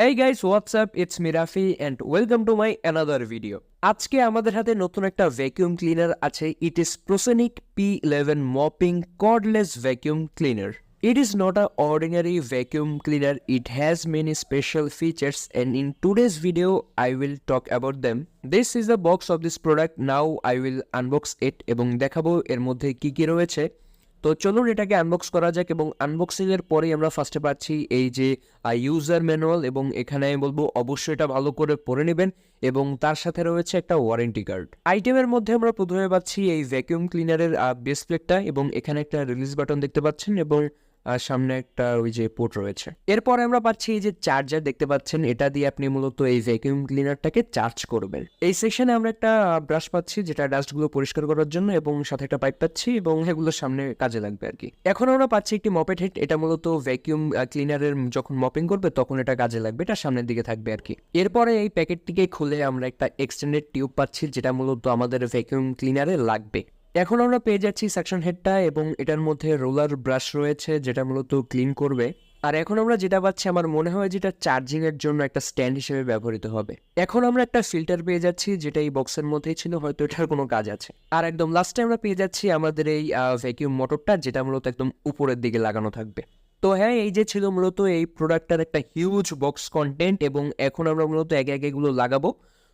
Hey guys, what's up? It's me Rafi and welcome to my another video. আজকে আমাদের হাতে নতুন একটা ভ্যাকুয়াম ক্লিনার আছে. It is Prescenic P11 Mopping cordless vacuum cleaner. It is not an ordinary vacuum cleaner. It has many special features and in today's video I will talk about them. This is the box of this product. Now I will unbox it এবং দেখাবো এর মধ্যে কি কি রয়েছে. তো চলুন এটাকে আনবক্স করা যাক এবং আনবক্সিং এর পরেই আমরা ফার্স্টে পাচ্ছি এই যে ইউজার ম্যানুয়াল এবং এখানে আমি বলবো অবশ্যই এটা ভালো করে পড়ে নেবেন এবং তার সাথে রয়েছে একটা ওয়ারেন্টি কার্ড। আইটেমের মধ্যে আমরা প্রথমে পাচ্ছি এই ভ্যাকুয়াম ক্লিনারের বেস প্লেটটা এবং এখানে একটা রিলিজ বাটন দেখতে পাচ্ছেন এবং সামনে একটা ওই যে পোর্ট রয়েছে। এরপরে আমরা পাচ্ছি এই যে চার্জার দেখতে পাচ্ছেন, এটা দিয়ে আপনি মূলত এই ভ্যাকুয়াম ক্লিনারটাকে চার্জ করবেন। এই সেকশনে আমরা একটা ব্রাশ পাচ্ছি যেটা ডাস্টগুলো পরিষ্কার করার জন্য এবং সাথে একটা পাইপ পাচ্ছি এবং এগুলোর সামনে কাজে লাগবে আর কি। এখন আমরা পাচ্ছি একটি মপেট হেড, এটা মূলত ভ্যাকুয়াম ক্লিনারের যখন মপিং করবে তখন এটা কাজে লাগবে, এটা সামনের দিকে থাকবে আর কি। এরপরে এই প্যাকেটটিকে খুলে আমরা একটা এক্সটেন্ডেড টিউব পাচ্ছি যেটা মূলত আমাদের ভ্যাকুয়াম ক্লিনারে লাগবে। এখন আমরা পেয়ে যাচ্ছি সাকশন হেডটা এবং এটার মধ্যে রোলার ব্রাশ রয়েছে যেটা মূলত ক্লিন করবে। আর এখন আমরা যেটা পাচ্ছি আমার মনে হয় যেটা চার্জিং এর জন্য একটা স্ট্যান্ড হিসেবে ব্যবহৃত হবে। এখন আমরা একটা ফিল্টার পেয়ে যাচ্ছি যেটা এই বক্সের মধ্যেই ছিল, হয়তো এটার কোনো কাজ আছে। আর একদম লাস্টে আমরা পেয়ে যাচ্ছি আমাদের এই ভ্যাকুয়াম মোটরটা যেটা মূলত একদম উপরের দিকে লাগানো থাকবে। তো হ্যাঁ, এই যে ছিল মূলত এই প্রোডাক্টটার একটা হিউজ বক্স কন্টেন্ট এবং এখন আমরা মূলত একে একে এগুলো লাগাবো।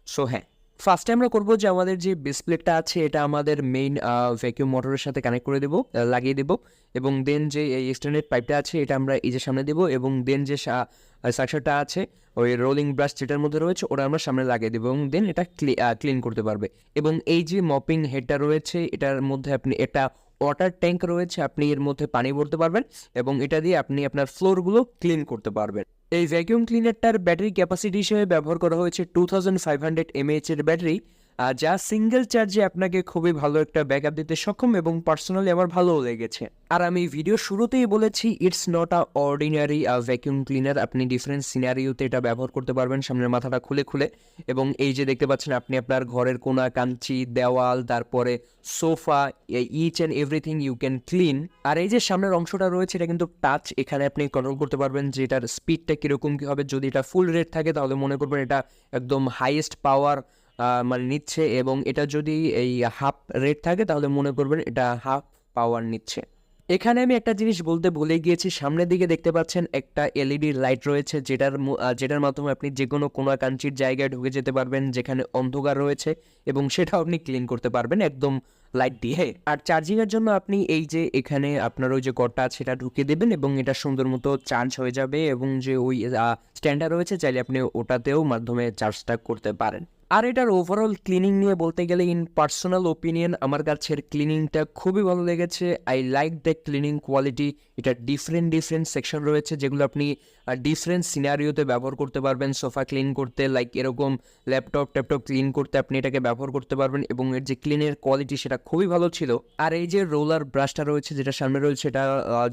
সো হ্যাঁ, ফার্স্টে আমরা করবো যে আমাদের যে বেস প্লেটটা আছে এটা আমাদের মেইন ভ্যাকুয়াম মোটরের সাথে কানেক্ট করে দেবো, লাগিয়ে দেবো এবং দেন যে এই এক্সটেন্ডেড পাইপটা আছে এটা আমরা এই যে সামনে দেবো এবং দেন যে সাকশনটা আছে ওই রোলিং ব্রাশ যেটার মধ্যে রয়েছে ওটা আমরা সামনে লাগিয়ে দেবো এবং দেন এটা ক্লিন করতে পারবে। এবং এই যে মপিং হেডটা রয়েছে এটার মধ্যে আপনি এটা ওয়াটার ট্যাঙ্ক রয়েছে, আপনি এর মধ্যে পানি ভরতে পারবেন এবং এটা দিয়ে আপনি আপনার ফ্লোরগুলো ক্লিন করতে পারবেন। এই ভ্যাকুয়াম ক্লিনারটার ব্যাটারি ক্যাপাসিটি হিসেবে ব্যবহার করা হয়েছে 2500 mAh এর ব্যাটারি, যা সিঙ্গেল চার্জে আপনাকে খুবই ভালো একটা ব্যাকআপ দিতে সক্ষম এবং পার্সোনালি আমার ভালোও লেগেছে। আর আমি ভিডিও শুরুতেই বলেছি it's not a ordinary vacuum cleaner, আপনি ডিফারেন্ট সিনারিওতে এটা ব্যবহার করতে পারবেন সামনের মাথাটা খুলে খুলে। এবং এই যে দেখতে পাচ্ছেন আপনি আপনার ঘরের কোনা কাঞ্চি দেওয়াল তারপরে sofa each and everything you can clean. আর এই যে সামনের অংশটা রয়েছে এটা কিন্তু টাচ, এখানে আপনি কন্ট্রোল করতে পারবেন যে এটার স্পিডটা কীরকম কী হবে। যদি এটা ফুল রেট থাকে তাহলে মনে করবেন এটা একদম হাইয়েস্ট পাওয়ার মানে নিচ্ছে এবং এটা যদি এই হাফ রেট থাকে তাহলে মনে করবেন এটা হাফ পাওয়ার নিচ্ছে। এখানে আমি একটা জিনিস বলতে ভুলে গিয়েছি, সামনের দিকে দেখতে পাচ্ছেন একটা এলইডি লাইট রয়েছে যেটার মাধ্যমে আপনি যে কোনো কাঞ্চির জায়গায় ঢুকে যেতে পারবেন যেখানে অন্ধকার রয়েছে এবং সেটাও আপনি ক্লিন করতে পারবেন একদম লাইট দিয়ে। আর চার্জিংয়ের জন্য আপনি এই যে এখানে আপনার ওই যে কর্ডটা আছে সেটা ঢুকিয়ে দেবেন এবং এটা সুন্দর মতো চার্জ হয়ে যাবে এবং যে ওই স্ট্যান্ডার রয়েছে চাইলে আপনি ওটাতেও মাধ্যমে চার্জটা করতে পারেন। আর এটার ওভারঅল ক্লিনিং নিয়ে বলতে গেলে ইন পার্সোনাল ওপিনিয়ন আমার কাছের ক্লিনিংটা খুবই ভালো লেগেছে। I like the cleaning quality. এটা ডিফারেন্ট সেকশন রয়েছে যেগুলো আপনি ডিফারেন্ট সিনারিওতে ব্যবহার করতে পারবেন। সোফা ক্লিন করতে, লাইক এরকম ল্যাপটপ ক্লিন করতে আপনি এটাকে ব্যবহার করতে পারবেন এবং এর যে ক্লিনের কোয়ালিটি সেটা খুবই ভালো ছিল। আর এই যে রোলার ব্রাশটা রয়েছে যেটা সামনে রয়েছে এটা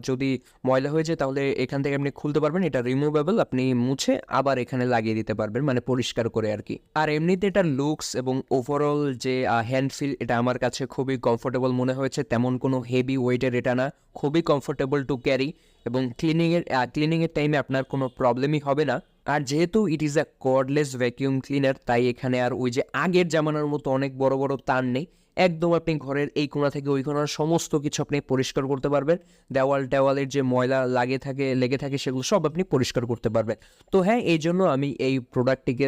যদি ময়লা হয়ে যায় তাহলে এখান থেকে আপনি খুলতে পারবেন, এটা রিমুভেবল, আপনি মুছে আবার এখানে লাগিয়ে দিতে পারবেন মানে পরিষ্কার করে আর কি। আর এমনিতে এটার লুকস এবং ওভারঅল যে হ্যান্ড ফিল এটা আমার কাছে খুবই কমফোর্টেবল মনে হয়েছে, তেমন কোনো হেভি ওয়েটের এটা না, খুবই কমফোর্টেবল টু ক্যারি এবং ক্লিনিংয়ের টাইমে আপনার কোনো প্রবলেমই হবে না। আর যেহেতু it is a cordless vacuum cleaner তাই এখানে আর ওই যে আগের জামানার মতো অনেক বড় তার নেই, একদম আপনি ঘরের এই কোণা থেকে ওই কোণার সমস্ত কিছু আপনি পরিষ্কার করতে পারবেন। দেওয়ালের যে ময়লা লেগে থাকে সেগুলো সব আপনি পরিষ্কার করতে পারবেন। তো হ্যাঁ, এই জন্য আমি এই প্রোডাক্টটিকে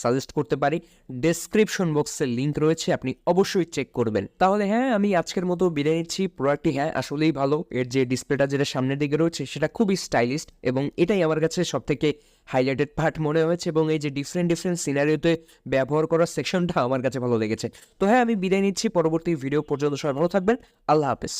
সাজেস্ট করতে পারি। ডেসক্রিপশন বক্সে লিঙ্ক রয়েছে, আপনি অবশ্যই চেক করবেন। তাহলে হ্যাঁ, আমি আজকের মতো বিদায় নিচ্ছি। প্রোডাক্টটি হ্যাঁ আসলেই ভালো, এর যে ডিসপ্লেটা যেটা সামনের দিকে রয়েছে সেটা খুবই স্টাইলিশ এবং এটাই আমার কাছে সবথেকে হাইলাইটেড পার্ট মনে হয়েছে এবং এই যে ডিফারেন্ট সিনারিওতে ব্যবহার করার সেকশনটা আমার কাছে ভালো লেগেছে। তো হ্যাঁ, আমি বিদায় নিচ্ছি, পরবর্তী ভিডিও পর্যন্ত সবাই ভালো থাকবেন, আল্লাহ হাফেজ।